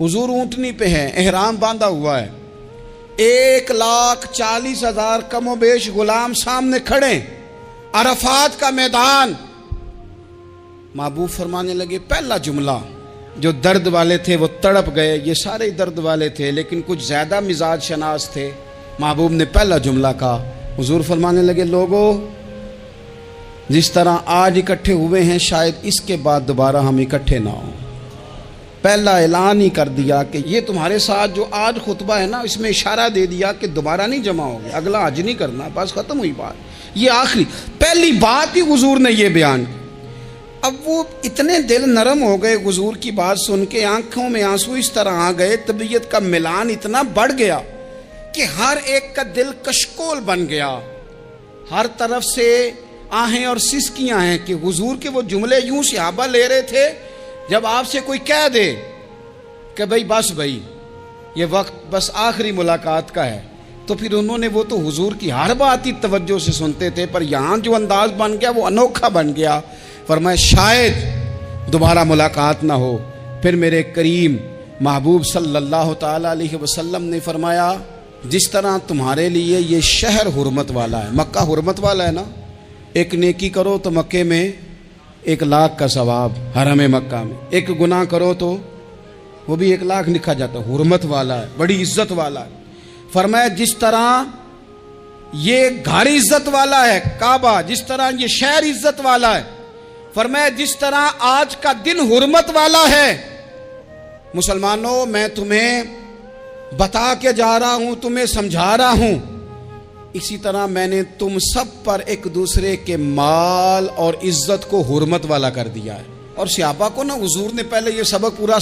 حضور اونٹنی پہ ہیں، احرام باندھا ہوا ہے، 1,40,000 کم و بیش غلام سامنے کھڑے، عرفات کا میدان۔ محبوب فرمانے لگے پہلا جملہ، جو درد والے تھے وہ تڑپ گئے، یہ سارے درد والے تھے لیکن کچھ زیادہ مزاج شناس تھے۔ محبوب نے پہلا جملہ کہا، حضور فرمانے لگے لوگو جس طرح آج اکٹھے ہوئے ہیں شاید اس کے بعد دوبارہ ہم اکٹھے نہ ہوں۔ پہلا اعلان ہی کر دیا کہ یہ تمہارے ساتھ جو آج خطبہ ہے نا، اس میں اشارہ دے دیا کہ دوبارہ نہیں جمع ہوگے، اگلا حج نہیں کرنا، بس ختم ہوئی بات، یہ آخری پہلی بات ہی حضور نے یہ بیان کی۔ اب وہ اتنے دل نرم ہو گئے حضور کی بات سن کے، آنکھوں میں آنسو اس طرح آ گئے، طبیعت کا ملان اتنا بڑھ گیا کہ ہر ایک کا دل کشکول بن گیا، ہر طرف سے آہیں اور سسکیاں ہیں کہ حضور کے وہ جملے یوں صحابہ لے رہے تھے جب آپ سے کوئی کہہ دے کہ بھائی یہ وقت بس آخری ملاقات کا ہے، تو پھر انہوں نے وہ تو حضور کی ہر بات ہی توجہ سے سنتے تھے، پر یہاں جو انداز بن گیا وہ انوکھا بن گیا۔ فرمایا شاید دوبارہ ملاقات نہ ہو۔ پھر میرے کریم محبوب صلی اللہ تعالیٰ علیہ وسلم نے فرمایا جس طرح تمہارے لیے یہ شہر حرمت والا ہے، مکہ حرمت والا ہے نا، ایک نیکی کرو تو مکے میں 1,00,000 کا ثواب، حرم مکہ میں ایک گناہ کرو تو وہ بھی 1,00,000 لکھا جاتا ہے، حرمت والا ہے، بڑی عزت والا ہے۔ فرمایا جس طرح یہ گھر عزت والا ہے کعبہ، جس طرح یہ شہر عزت والا ہے، فرمایا جس طرح آج کا دن حرمت والا ہے، مسلمانوں میں تمہیں بتا کے جا رہا ہوں، تمہیں سمجھا رہا ہوں، اسی طرح میں نے تم سب پر ایک دوسرے کے مال اور عزت کو حرمت والا کر دیا ہے۔ اور صحابہ کو نا حضور نے پہلے یہ سبق پورا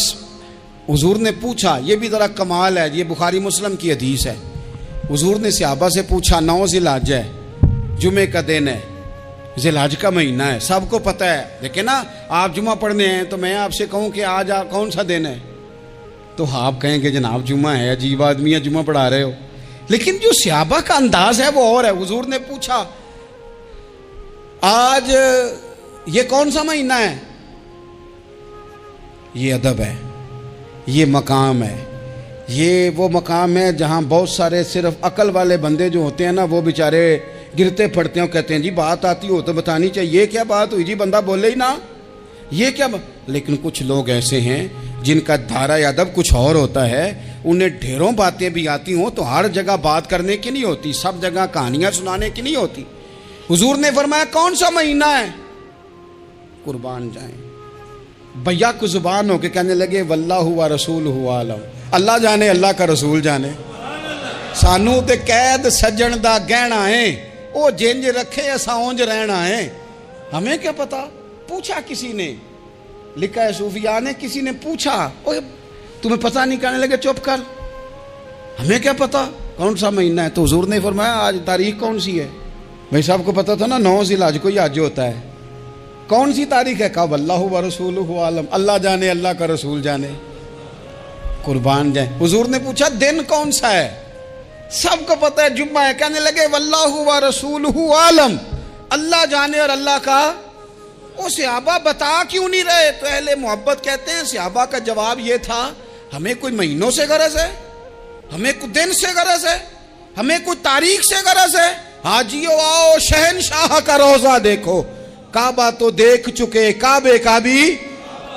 حضور نے پوچھا، یہ بھی ذرا کمال ہے، یہ بخاری مسلم کی حدیث ہے۔ حضور نے صحابہ سے پوچھا 9 ذی الحج ہے، جمعے کا دن ہے، ذی الحج کا مہینہ ہے، سب کو پتہ ہے، لیکن نا آپ جمعہ پڑھنے ہیں تو میں آپ سے کہوں کہ آج کون سا دن ہے تو آپ کہیں کہ جناب جمعہ ہے، عجیب آدمی ہے، جمعہ پڑھا رہے ہو۔ لیکن جو صحابہ کا انداز ہے وہ اور ہے۔ حضور نے پوچھا آج یہ کون سا مہینہ ہے؟ یہ ادب ہے، یہ مقام ہے، یہ وہ مقام ہے جہاں بہت سارے صرف عقل والے بندے جو ہوتے ہیں نا وہ بیچارے گرتے پھڑتے ہیں، کہتے ہیں جی بات آتی ہو تو بتانی چاہیے، یہ کیا بات ہوئی جی، بندہ بولے ہی نا، یہ کیا لیکن کچھ لوگ ایسے ہیں جن کا دھارا ادب کچھ اور ہوتا ہے، انہیں ڈھیروں باتیں بھی آتی ہوں تو ہر جگہ بات کرنے کی نہیں ہوتی، سب جگہ کہانیاں سنانے کی نہیں ہوتی۔ حضور نے فرمایا کون سا مہینہ ہے؟ قربان جائیں بھیا کو زبان ہو کے کہنے لگے واللہ و رسولہ عالم، اللہ جانے اللہ کا رسول جانے، سانو تے قید سجن دا گہنا ہے، او جنج رکھے اسا اونج رہنا ہے، ہمیں کیا پتا؟ پوچھا کسی نے، لکھا ہے صوفیاء نے، کسی نے پوچھا تمہیں پتہ نہیں، کہنے لگے چپ کر، ہمیں کیا پتا کون سا مہینہ ہے؟ تو حضور نے فرمایا آج تاریخ کون سی ہے؟ بھائی صاحب کو پتا تھا نا 9 ذی الحج کو یہ حج ہوتا ہے، کون سی تاریخ ہے؟ کہا واللہ و رسولہ عالم، اللہ جانے اللہ کا رسول جانے، قربان جائیں۔ حضور نے پوچھا دن کون سا ہے؟ سب کو پتا ہے جمعہ ہے، کہنے لگے واللہ و رسولہ عالم، اللہ جانے اور اللہ کا۔ وہ صحابہ بتا کیوں نہیں رہے؟ تو اہل محبت کہتے ہیں صحابہ کا جواب یہ تھا ہمیں کوئی مہینوں سے غرض ہے، ہمیں کوئی دن سے غرض ہے، ہمیں کوئی تاریخ سے غرض ہے؟ حاجیو آؤ شہنشاہ کا روضہ دیکھو، کعبہ تو دیکھ چکے، کعبے کا بھی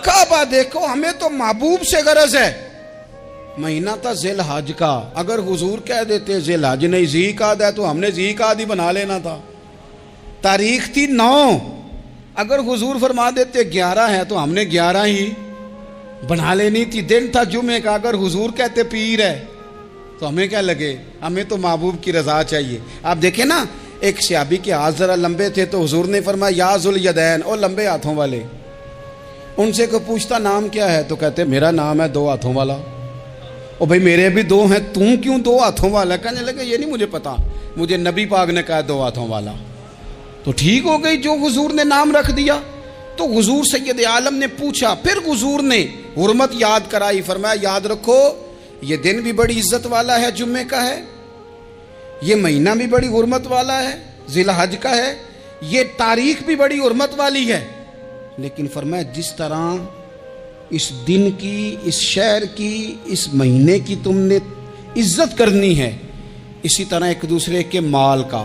کعبہ دیکھو، ہمیں تو محبوب سے غرض ہے۔ مہینہ تھا ذی الحج کا، اگر حضور کہہ دیتے ذی الحج نہیں ذی قعدہ ہے تو ہم نے ذی قعدہ ہی بنا لینا تھا۔ تاریخ تھی 9، اگر حضور فرما دیتے 11 ہے تو ہم نے 11 ہی بنا لینی تھی۔ دن تھا جمعے کا، اگر حضور کہتے پیر ہے تو ہمیں کیا لگے؟ ہمیں تو محبوب کی رضا چاہیے۔ آپ دیکھیں نا، ایک صحابی کے ہاتھ ذرا لمبے تھے تو حضور نے فرمایا یا ذوالیدین، او لمبے ہاتھوں والے۔ ان سے کوئی پوچھتا نام کیا ہے تو کہتے میرا نام ہے 2 ہاتھوں والا۔ او بھائی میرے بھی 2 ہیں، تم کیوں 2 ہاتھوں والا؟ کہنے لگے یہ نہیں مجھے پتا، مجھے نبی پاک نے کہا 2 ہاتھوں والا، تو ٹھیک ہو گئی جو حضور نے نام رکھ دیا۔ تو حضور سید عالم نے پوچھا، پھر حضور نے حرمت یاد کرائی، فرمایا یاد رکھو یہ دن بھی بڑی عزت والا ہے، جمعے کا ہے، یہ مہینہ بھی بڑی حرمت والا ہے، ذی الحج کا ہے، یہ تاریخ بھی بڑی حرمت والی ہے، لیکن فرمایا جس طرح اس دن کی، اس شہر کی، اس مہینے کی تم نے عزت کرنی ہے، اسی طرح ایک دوسرے کے مال کا،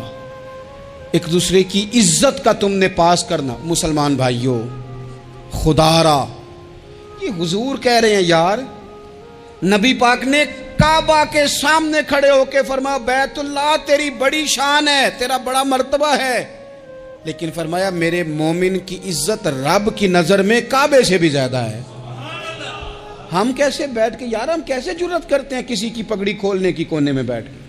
ایک دوسرے کی عزت کا تم نے پاس کرنا۔ مسلمان بھائیوں، خدا را یہ حضور کہہ رہے ہیں یار، نبی پاک نے کعبہ کے سامنے کھڑے ہو کے فرمایا بیت اللہ تیری بڑی شان ہے، تیرا بڑا مرتبہ ہے، لیکن فرمایا میرے مومن کی عزت رب کی نظر میں کعبے سے بھی زیادہ ہے۔ ہم کیسے بیٹھ کے یار، ہم کیسے جرات کرتے ہیں کسی کی پگڑی کھولنے کی کونے میں بیٹھ کے؟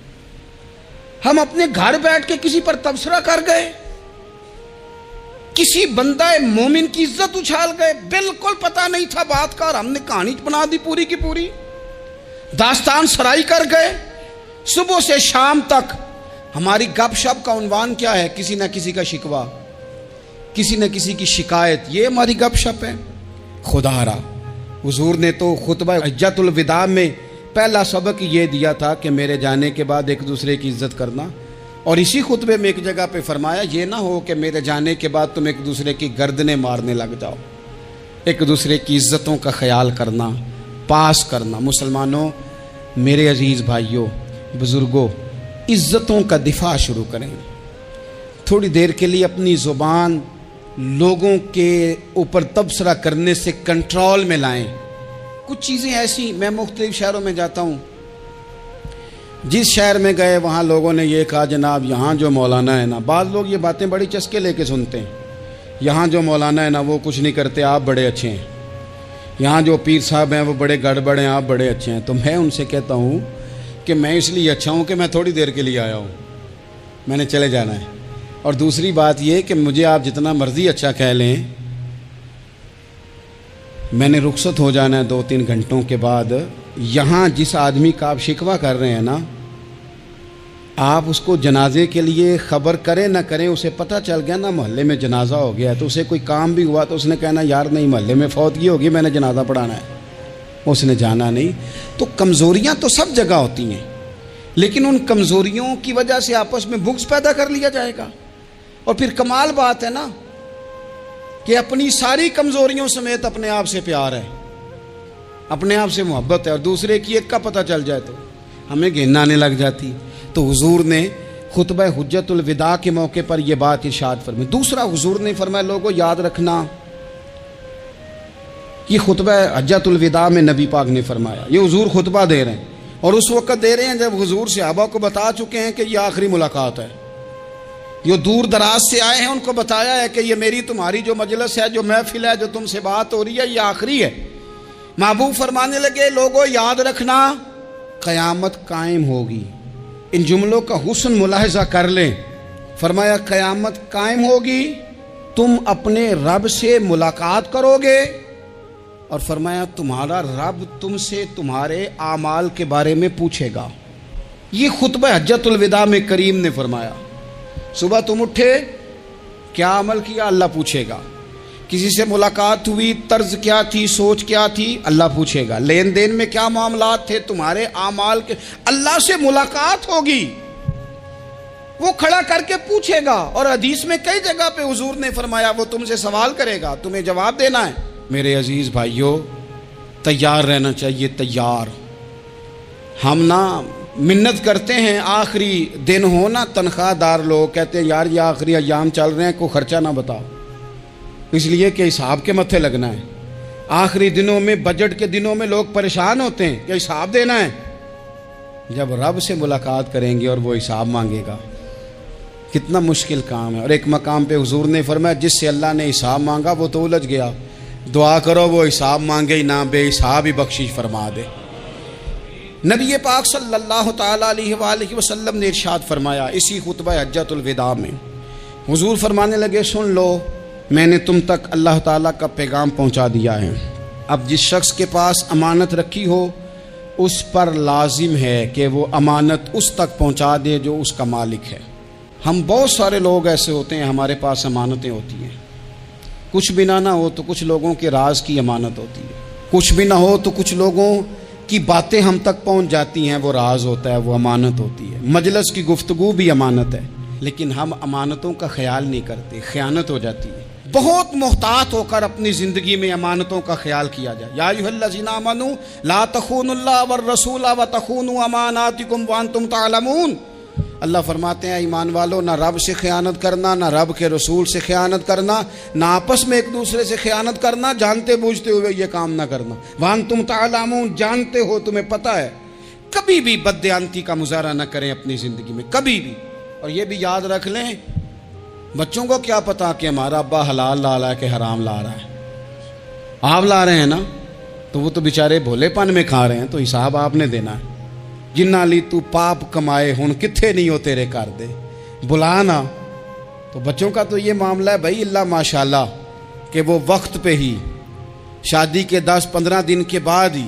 ہم اپنے گھر بیٹھ کے کسی پر تبصرہ کر گئے، کسی بندہ مومن کی عزت اچھال گئے، بالکل پتہ نہیں تھا بات کا اور ہم نے کہانی بنا دی پوری کی پوری، داستان سرائی کر گئے۔ صبح سے شام تک ہماری گپ شپ کا عنوان کیا ہے؟ کسی نہ کسی کا شکوہ، کسی نہ کسی کی شکایت، یہ ہماری گپ شپ ہے۔ خدا را حضور نے تو خطبہ حجۃ الوداع میں پہلا سبق یہ دیا تھا کہ میرے جانے کے بعد ایک دوسرے کی عزت کرنا، اور اسی خطبے میں ایک جگہ پہ فرمایا یہ نہ ہو کہ میرے جانے کے بعد تم ایک دوسرے کی گردنیں مارنے لگ جاؤ۔ ایک دوسرے کی عزتوں کا خیال کرنا، پاس کرنا۔ مسلمانوں، میرے عزیز بھائیوں، بزرگوں، عزتوں کا دفاع شروع کریں۔ تھوڑی دیر کے لیے اپنی زبان لوگوں کے اوپر تبصرہ کرنے سے کنٹرول میں لائیں۔ کچھ چیزیں ایسی، میں مختلف شہروں میں جاتا ہوں، جس شہر میں گئے وہاں لوگوں نے یہ کہا جناب یہاں جو مولانا ہے نا، بعض لوگ یہ باتیں بڑی چسکے لے کے سنتے ہیں، یہاں جو مولانا ہے نا وہ کچھ نہیں کرتے، آپ بڑے اچھے ہیں، یہاں جو پیر صاحب ہیں وہ بڑے گڑبڑ ہیں، آپ بڑے اچھے ہیں۔ تو میں ان سے کہتا ہوں کہ میں اس لیے اچھا ہوں کہ میں تھوڑی دیر کے لیے آیا ہوں، میں نے چلے جانا ہے، اور دوسری بات یہ کہ مجھے آپ جتنا مرضی اچھا کہہ لیں، میں نے رخصت ہو جانا ہے 2-3 گھنٹوں کے بعد۔ یہاں جس آدمی کا آپ شکوہ کر رہے ہیں نا، آپ اس کو جنازے کے لیے خبر کریں نہ کریں، اسے پتہ چل گیا نا محلے میں جنازہ ہو گیا ہے، تو اسے کوئی کام بھی ہوا تو اس نے کہنا یار نہیں محلے میں فوتگی ہوگی، میں نے جنازہ پڑھانا ہے، اس نے جانا نہیں۔ تو کمزوریاں تو سب جگہ ہوتی ہیں، لیکن ان کمزوریوں کی وجہ سے آپس میں بغض پیدا کر لیا جائے گا، اور پھر کمال بات ہے نا کہ اپنی ساری کمزوریوں سمیت اپنے آپ سے پیار ہے، اپنے آپ سے محبت ہے، اور دوسرے کی ایک کا پتہ چل جائے تو ہمیں گھن آنے لگ جاتی۔ تو حضور نے خطبہ حجۃ الوداع کے موقع پر یہ بات ارشاد فرمائی۔ دوسرا حضور نے فرمایا لوگوں یاد رکھنا، یہ خطبہ حجۃ الوداع میں نبی پاک نے فرمایا، یہ حضور خطبہ دے رہے ہیں، اور اس وقت دے رہے ہیں جب حضور صحابہ کو بتا چکے ہیں کہ یہ آخری ملاقات ہے، جو دور دراز سے آئے ہیں ان کو بتایا ہے کہ یہ میری تمہاری جو مجلس ہے، جو محفل ہے، جو تم سے بات ہو رہی ہے، یہ آخری ہے۔ محبوب فرمانے لگے لوگوں یاد رکھنا قیامت قائم ہوگی۔ ان جملوں کا حسن ملاحظہ کر لیں۔ فرمایا قیامت قائم ہوگی، تم اپنے رب سے ملاقات کرو گے، اور فرمایا تمہارا رب تم سے تمہارے اعمال کے بارے میں پوچھے گا۔ یہ خطبہ حجۃ الوداع میں کریم نے فرمایا۔ صبح تم اٹھے، کیا عمل کیا؟ اللہ پوچھے گا۔ کسی سے ملاقات ہوئی، طرز کیا تھی، سوچ کیا تھی؟ اللہ پوچھے گا۔ لین دین میں کیا معاملات تھے، تمہارے اعمال کے، اللہ سے ملاقات ہوگی، وہ کھڑا کر کے پوچھے گا۔ اور حدیث میں کئی جگہ پہ حضور نے فرمایا وہ تم سے سوال کرے گا، تمہیں جواب دینا ہے۔ میرے عزیز بھائیوں، تیار رہنا چاہیے، تیار۔ ہم نا منت کرتے ہیں آخری دن ہو نا، تنخواہ دار لوگ کہتے ہیں یار یہ آخری ایام چل رہے ہیں، کوئی خرچہ نہ بتاؤ، اس لیے کہ حساب کے متھے لگنا ہے۔ آخری دنوں میں، بجٹ کے دنوں میں لوگ پریشان ہوتے ہیں کہ حساب دینا ہے۔ جب رب سے ملاقات کریں گے اور وہ حساب مانگے گا، کتنا مشکل کام ہے۔ اور ایک مقام پہ حضور نے فرمایا جس سے اللہ نے حساب مانگا وہ تو الجھ گیا، دعا کرو وہ حساب مانگے ہی نہ، بے حساب ہی بخشش فرما دے۔ نبی پاک صلی اللہ تعالیٰ علیہ وآلہ وسلم نے ارشاد فرمایا اسی خطبہ حجۃ الوداع میں، حضور فرمانے لگے سن لو، میں نے تم تک اللہ تعالیٰ کا پیغام پہنچا دیا ہے۔ اب جس شخص کے پاس امانت رکھی ہو اس پر لازم ہے کہ وہ امانت اس تک پہنچا دے جو اس کا مالک ہے۔ ہم بہت سارے لوگ ایسے ہوتے ہیں ہمارے پاس امانتیں ہوتی ہیں، کچھ بھی نہ ہو تو کچھ لوگوں کے راز کی امانت ہوتی ہے، کچھ بھی نہ ہو تو کچھ لوگوں کی باتیں ہم تک پہنچ جاتی ہیں، وہ راز ہوتا ہے، وہ امانت ہوتی ہے۔ مجلس کی گفتگو بھی امانت ہے، لیکن ہم امانتوں کا خیال نہیں کرتے، خیانت ہو جاتی ہے۔ بہت محتاط ہو کر اپنی زندگی میں امانتوں کا خیال کیا جائے. یا ایھا الذین آمنوا لا تخونوا اللہ والرسول وتخونوا اماناتکم وانتم تعلمون. اللہ فرماتے ہیں ایمان والو، نہ رب سے خیانت کرنا، نہ رب کے رسول سے خیانت کرنا، نہ آپس میں ایک دوسرے سے خیانت کرنا، جانتے بوجھتے ہوئے یہ کام نہ کرنا. وانتم تعلمون، جانتے ہو، تمہیں پتہ ہے. کبھی بھی بددیانتی کا مظاہرہ نہ کریں اپنی زندگی میں، کبھی بھی. اور یہ بھی یاد رکھ لیں، بچوں کو کیا پتا کہ ہمارا ابا حلال لا رہا ہے کہ حرام لا رہا ہے. آپ لا رہے ہیں نا، تو وہ تو بیچارے بھولے پن میں کھا رہے ہیں، تو حساب آپ نے دینا ہے. جنہ لی تو پاپ کمائے ہن کتھے نہیں ہو تیرے کر دے بلا نا. تو بچوں کا تو یہ معاملہ ہے بھائی، اللہ ماشاءاللہ کہ وہ وقت پہ ہی شادی کے 10-15 دن کے بعد ہی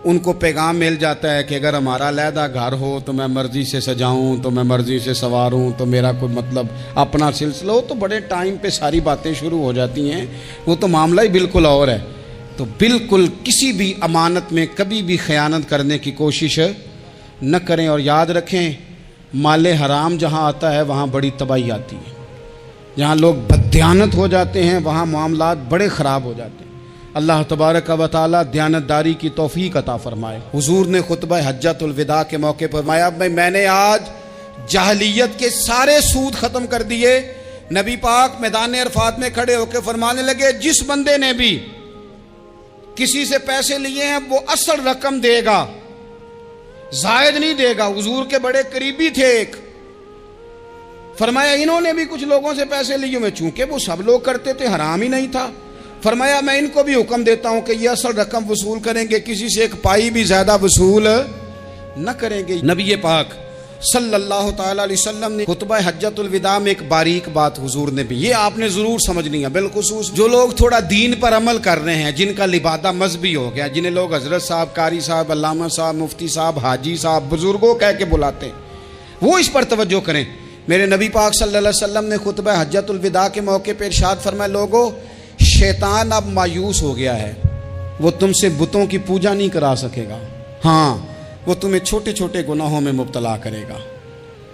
ان کو پیغام مل جاتا ہے کہ اگر ہمارا علیحدہ گھر ہو تو میں مرضی سے سجاؤں، تو میں مرضی سے سنواروں، تو میرا کوئی مطلب اپنا سلسلہ ہو. تو بڑے ٹائم پہ ساری باتیں شروع ہو جاتی ہیں، وہ تو معاملہ ہی بالکل اور ہے. تو بالکل کسی بھی امانت میں کبھی بھی خیانت کرنے کی کوشش نہ کریں. اور یاد رکھیں، مال حرام جہاں آتا ہے وہاں بڑی تباہی آتی ہے. جہاں لوگ بددیانت ہو جاتے ہیں وہاں معاملات بڑے خراب ہو جاتے ہیں. اللہ تبارک و تعالیٰ دیانتداری کی توفیق عطا فرمائے. حضور نے خطبہ حجۃ الوداع کے موقع پر فرمایا، میں نے آج جاہلیت کے سارے سود ختم کر دیے. نبی پاک میدان عرفات میں کھڑے ہو کے فرمانے لگے، جس بندے نے بھی کسی سے پیسے لیے ہیں وہ اصل رقم دے گا، زائد نہیں دے گا. حضور کے بڑے قریبی تھے ایک، فرمایا انہوں نے بھی کچھ لوگوں سے پیسے لیے ہوئے، چونکہ وہ سب لوگ کرتے تھے، حرام ہی نہیں تھا. فرمایا میں ان کو بھی حکم دیتا ہوں کہ یہ اصل رقم وصول کریں گے، کسی سے ایک پائی بھی زیادہ وصول نہ کریں گے. نبی پاک صلی اللہ تعالی علیہ وسلم نے خطبہ حجۃ الوداع میں ایک باریک بات حضور نے بھی، یہ آپ نے ضرور سمجھنی ہے، بالخصوص جو لوگ تھوڑا دین پر عمل کر رہے ہیں، جن کا لبادہ مذہبی ہو گیا، جنہیں لوگ حضرت صاحب، قاری صاحب، علامہ صاحب، مفتی صاحب، حاجی صاحب، بزرگوں کہہ کے بلاتے ہیں، وہ اس پر توجہ کریں. میرے نبی پاک صلی اللہ علیہ وسلم نے خطبہ حجۃ الوداع کے موقع پر ارشاد فرمایا، لوگوں شیطان اب مایوس ہو گیا ہے، وہ تم سے بتوں کی پوجا نہیں کرا سکے گا. ہاں، وہ تمہیں چھوٹے چھوٹے گناہوں میں مبتلا کرے گا،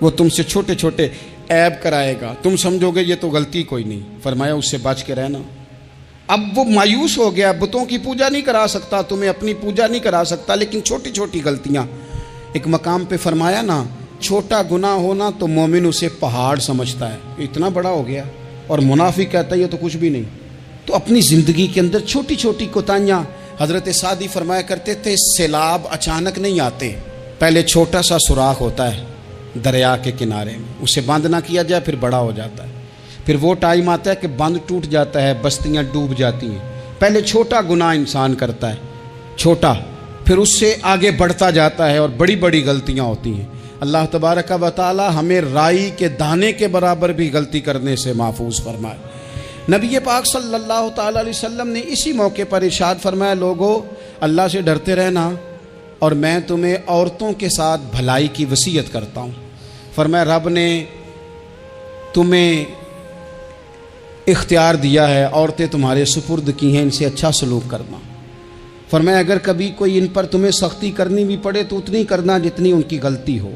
وہ تم سے چھوٹے چھوٹے عیب کرائے گا، تم سمجھو گے یہ تو غلطی کوئی نہیں. فرمایا اس سے بچ کے رہنا. اب وہ مایوس ہو گیا، بتوں کی پوجا نہیں کرا سکتا، تمہیں اپنی پوجا نہیں کرا سکتا، لیکن چھوٹی چھوٹی غلطیاں. ایک مقام پہ فرمایا نا، چھوٹا گناہ ہونا تو مومن اسے پہاڑ سمجھتا ہے، اتنا بڑا ہو گیا، اور منافق کہتا ہے یہ تو کچھ بھی نہیں. تو اپنی زندگی کے اندر چھوٹی چھوٹی کوتاہیاں، حضرت سعدی فرمایا کرتے تھے، سیلاب اچانک نہیں آتے، پہلے چھوٹا سا سوراخ ہوتا ہے دریا کے کنارے میں، اسے بند نہ کیا جائے پھر بڑا ہو جاتا ہے. پھر وہ ٹائم آتا ہے کہ بند ٹوٹ جاتا ہے، بستیاں ڈوب جاتی ہیں. پہلے چھوٹا گناہ انسان کرتا ہے، چھوٹا، پھر اس سے آگے بڑھتا جاتا ہے اور بڑی بڑی غلطیاں ہوتی ہیں. اللہ تبارک و تعالی ہمیں رائی کے دانے کے برابر بھی غلطی کرنے سے محفوظ فرمائے. نبی پاک صلی اللہ تعالی علیہ وسلم نے اسی موقع پر ارشاد فرمایا، لوگو اللہ سے ڈرتے رہنا، اور میں تمہیں عورتوں کے ساتھ بھلائی کی وصیت کرتا ہوں. فرمایا رب نے تمہیں اختیار دیا ہے، عورتیں تمہارے سپرد کی ہیں، ان سے اچھا سلوک کرنا. فرمایا اگر کبھی کوئی ان پر تمہیں سختی کرنی بھی پڑے تو اتنی کرنا جتنی ان کی غلطی ہو،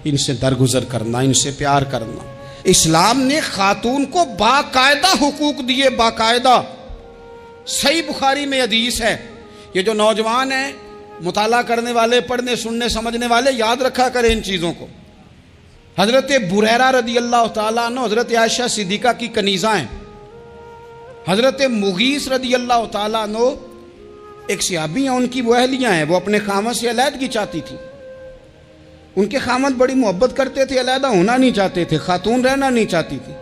ان سے درگزر کرنا، ان سے پیار کرنا. اسلام نے خاتون کو باقاعدہ حقوق دیے، باقاعدہ. صحیح بخاری میں حدیث ہے. یہ جو نوجوان ہیں، مطالعہ کرنے والے، پڑھنے سننے سمجھنے والے، یاد رکھا کریں ان چیزوں کو. حضرت بریرہ رضی اللہ تعالیٰ عنہ حضرت عائشہ صدیقہ کی کنیزہ ہیں. حضرت مغیث رضی اللہ تعالیٰ عنہ ایک صحابی ہیں، ان کی وہ اہلیہ ہیں، وہ اپنے خامد سے علیحدگی چاہتی تھی. ان کے خامد بڑی محبت کرتے تھے، علیحدہ ہونا نہیں چاہتے تھے، خاتون رہنا نہیں چاہتی تھی.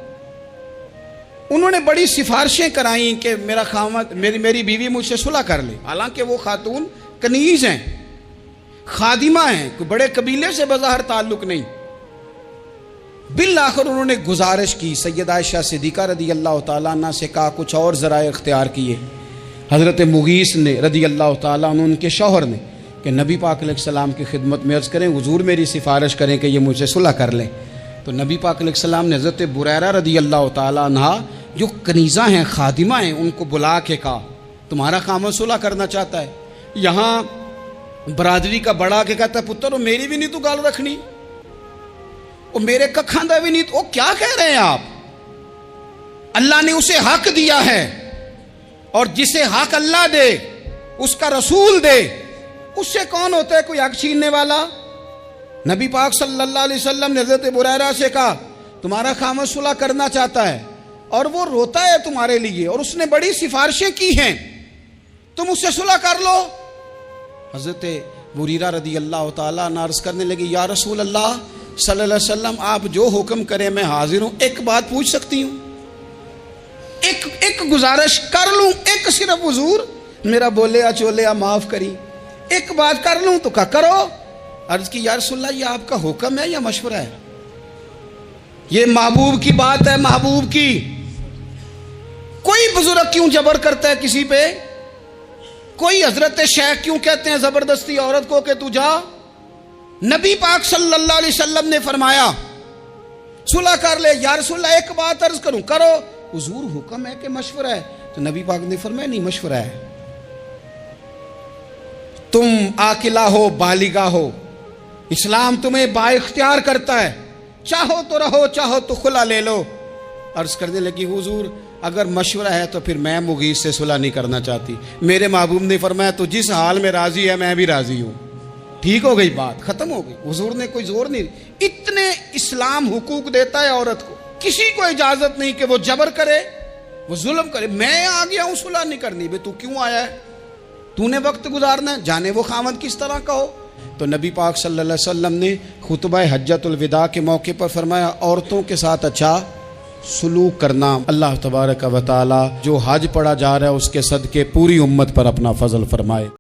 انہوں نے بڑی سفارشیں کرائیں کہ میرا خامد، میری بیوی مجھ سے صلح کر لے. حالانکہ وہ خاتون کنیز ہیں، خادمہ ہیں، کوئی بڑے قبیلے سے بظاہر تعلق نہیں. بالآخر انہوں نے گزارش کی، سیدہ عائشہ صدیقہ رضی اللہ تعالیٰ عنہ سے کہا، کچھ اور ذرائع اختیار کیے. حضرت مغیث نے رضی اللہ تعالیٰ عنہ، ان کے شوہر نے، کہ نبی پاک علیہ السلام کی خدمت میں عرض کریں، حضور میری سفارش کریں کہ یہ مجھ سے صلح کر لیں. تو نبی پاک علیہ السلام نے حضرت بریرہ رضی اللہ تعالیٰ عنہ جو کنیزہ ہیں، خادمہ ہیں، ان کو بلا کے کہا تمہارا خامد صلح کرنا چاہتا ہے. یہاں برادری کا بڑا کے کہتا ہے، پتر وہ میری بھی نہیں تو گال رکھنی، وہ میرے ککھاں دا بھی نہیں تو، وہ کیا کہہ رہے ہیں آپ؟ اللہ نے اسے حق دیا ہے، اور جسے حق اللہ دے اس کا رسول دے، اس سے کون ہوتا ہے کوئی حق چھیننے والا؟ نبی پاک صلی اللہ علیہ وسلم نے حضرت بریرہ سے کہا تمہارا خامد صلح کرنا چاہتا ہے اور وہ روتا ہے تمہارے لیے، اور اس نے بڑی سفارشیں کی ہیں، تم اس سے صلح کر لو۔ حضرت بریرہ رضی اللہ تعالیٰ عنہ عرض کرنے لگی یا رسول اللہ صلی اللہ علیہ وسلم آپ جو حکم کریں میں حاضر ہوں، ایک بات پوچھ سکتی ہوں؟ ایک گزارش کر لوں؟ ایک صرف حضور میرا بولیا چولیا معاف کری، ایک بات کر لوں؟ تو کہا کرو۔ عرض کی یا رسول اللہ یہ آپ کا حکم ہے یا مشورہ ہے؟ یہ محبوب کی بات ہے، محبوب کی۔ کوئی بزرگ کیوں جبر کرتا ہے کسی پہ؟ کوئی حضرت شیخ کیوں کہتے ہیں زبردستی عورت کو کہ تو جا؟ نبی پاک صلی اللہ علیہ وسلم نے فرمایا صلح کر لے۔ یا رسول اللہ ایک بات عرض کروں؟ کرو۔ حضور حکم ہے کہ مشورہ ہے؟ تو نبی پاک نے فرمایا نہیں مشورہ ہے۔ تم عاقلہ ہو، بالغہ ہو، اسلام تمہیں با اختیار کرتا ہے، چاہو تو رہو چاہو تو خلا لے لو۔ عرض کرنے لگی حضور اگر مشورہ ہے تو پھر میں مغیث سے صلح نہیں کرنا چاہتی۔ میرے محبوب نے فرمایا تو جس حال میں راضی ہے میں بھی راضی ہوں۔ ٹھیک ہو گئی بات، ختم ہو گئی۔ حضور نے کوئی زور نہیں، اتنے اسلام حقوق دیتا ہے عورت کو، کسی کو اجازت نہیں کہ وہ جبر کرے، وہ ظلم کرے۔ میں آ گیا ہوں صلح نہیں کرنی، بے تو کیوں آیا ہے؟ تو نے وقت گزارنا ہے، جانے وہ خامد کس طرح کا ہو۔ تو نبی پاک صلی اللہ علیہ وسلم نے خطبہ حجۃ الوداع کے موقع پر فرمایا عورتوں کے ساتھ اچھا سلوک کرنا۔ اللہ تبارک و تعالی جو حج پڑھا جا رہا ہے اس کے صدقے پوری امت پر اپنا فضل فرمائے۔